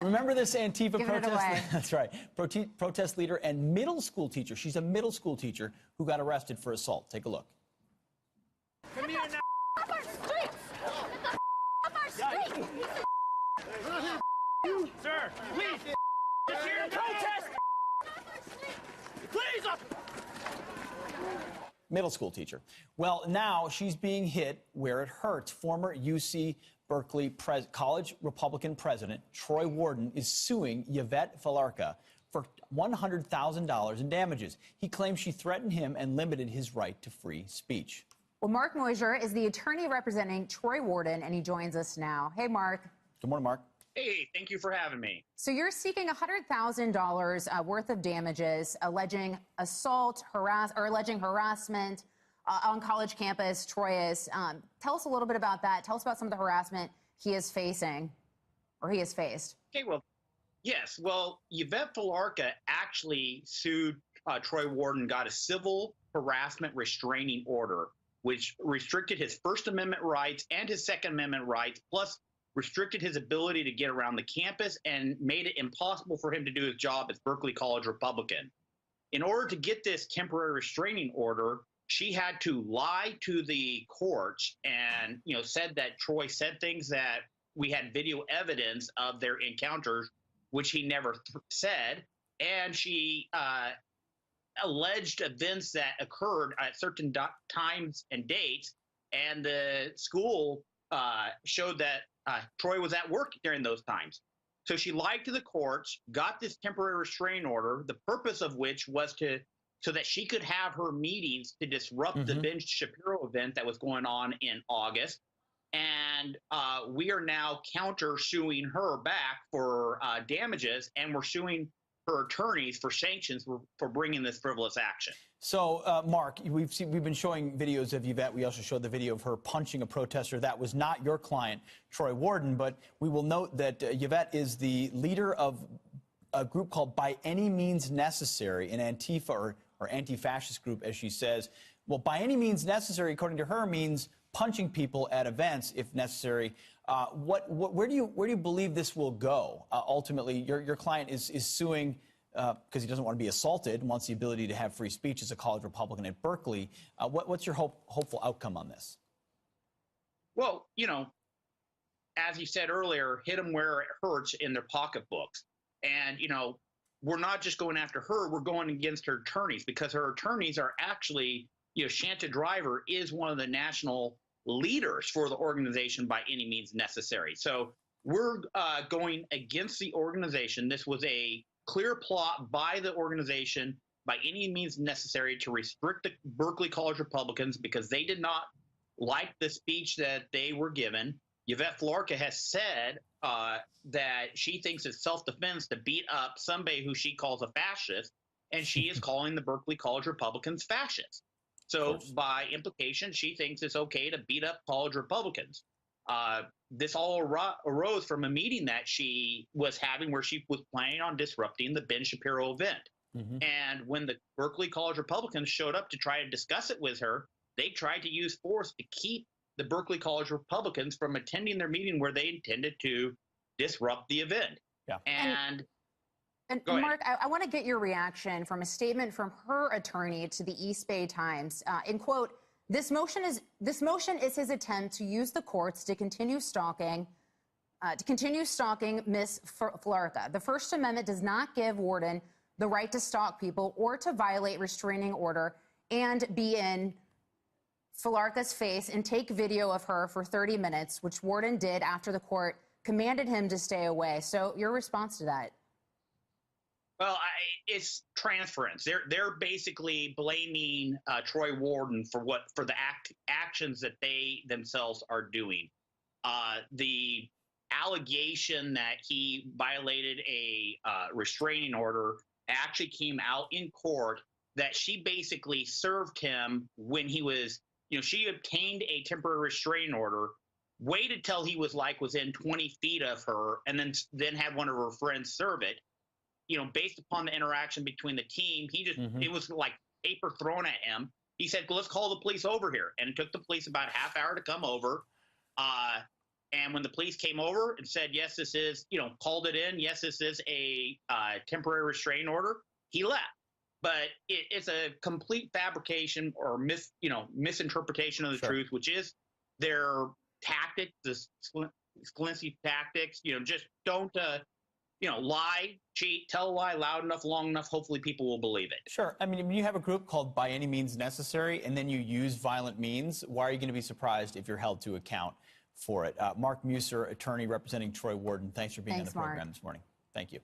Remember this Antifa Giving it protest? away. That's right. Protest leader and middle school teacher. She's a middle school teacher who got arrested for assault. Take a look. Come here now. Off our streets! Get the off our streets! Sir, please. Just here to protest. Please. Middle school teacher. Well, now she's being hit where it hurts. Former UC Berkeley College Republican president Troy Worden is suing Yvette Felarca for $100,000 in damages. He claims she threatened him and limited his right to free speech. Well, Mark Moisier is the attorney representing Troy Worden, and he joins us now. Hey, Mark. Good morning, Mark. Hey, thank you for having me. So you're seeking $100,000 worth of damages, alleging assault, alleging harassment on college campus. Troy is. Tell us a little bit about that. Tell us about some of the harassment he is facing, or he has faced. Okay, well, yes. Well, Yvette Felarca actually sued Troy Worden, got a civil harassment restraining order, which restricted his First Amendment rights and his Second Amendment rights, plus restricted his ability to get around the campus and made it impossible for him to do his job as Berkeley College Republican. In order to get this temporary restraining order, she had to lie to the courts and, said that Troy said things that we had video evidence of their encounters, which he never said. And she alleged events that occurred at certain times and dates. And the school showed that Troy was at work during those times. So she lied to the courts, got this temporary restraining order, the purpose of which was so that she could have her meetings to disrupt the Ben Shapiro event that was going on in August. And we are now counter-suing her back for damages, and we're suing her attorneys for sanctions for bringing this frivolous action. So, Mark, we've been showing videos of Yvette. We also showed the video of her punching a protester. That was not your client, Troy Worden, but we will note that Yvette is the leader of a group called By Any Means Necessary, an Antifa or anti-fascist group, as she says. Well, by any means necessary, according to her, means punching people at events if necessary. Where do you believe this will go? Ultimately, your client is suing because he doesn't want to be assaulted and wants the ability to have free speech as a college Republican at Berkeley. What's your hopeful outcome on this? Well, as you said earlier, hit them where it hurts in their pocketbooks. And, we're not just going after her, we're going against her attorneys, because her attorneys are actually, Shanta Driver is one of the national leaders for the organization By Any Means Necessary. So we're going against the organization. This was a clear plot by the organization By Any Means Necessary to restrict the Berkeley College Republicans because they did not like the speech that they were given. Yvette Felarca has said that she thinks it's self-defense to beat up somebody who she calls a fascist, and she is calling the Berkeley College Republicans fascists. So by implication, she thinks it's okay to beat up college Republicans. This all arose from a meeting that she was having where she was planning on disrupting the Ben Shapiro event. And when the Berkeley College Republicans showed up to try to discuss it with her, they tried to use force to keep the Berkeley College Republicans from attending their meeting where they intended to disrupt the event. Yeah. And Mark, I want to get your reaction from a statement from her attorney to the East Bay Times. In quote, this motion is his attempt to use the courts to continue stalking Ms. Felarca. The First Amendment does not give Worden the right to stalk people or to violate restraining order and be in Felarca's face and take video of her for 30 minutes, which Worden did after the court commanded him to stay away. So your response to that? Well, it's transference. They're basically blaming Troy Worden for the actions that they themselves are doing. The allegation that he violated a restraining order actually came out in court, that she basically served him when he was, she obtained a temporary restraining order, waited till he was within 20 feet of her, and then had one of her friends serve it. Based upon the interaction between the team, he just, it was like paper thrown at him. He said, let's call the police over here. And it took the police about a half hour to come over. And when the police came over and said, yes, this is, called it in, yes, this is a temporary restraining order, he left. But it's a complete fabrication or misinterpretation of the truth, which is their tactic, the Scolinci tactics. Just don't, lie, cheat, tell a lie loud enough, long enough. Hopefully people will believe it. Sure. I mean, when you have a group called By Any Means Necessary and then you use violent means, why are you going to be surprised if you're held to account for it? Mark Musser, attorney representing Troy Worden, thanks for being on the program this morning. Thank you.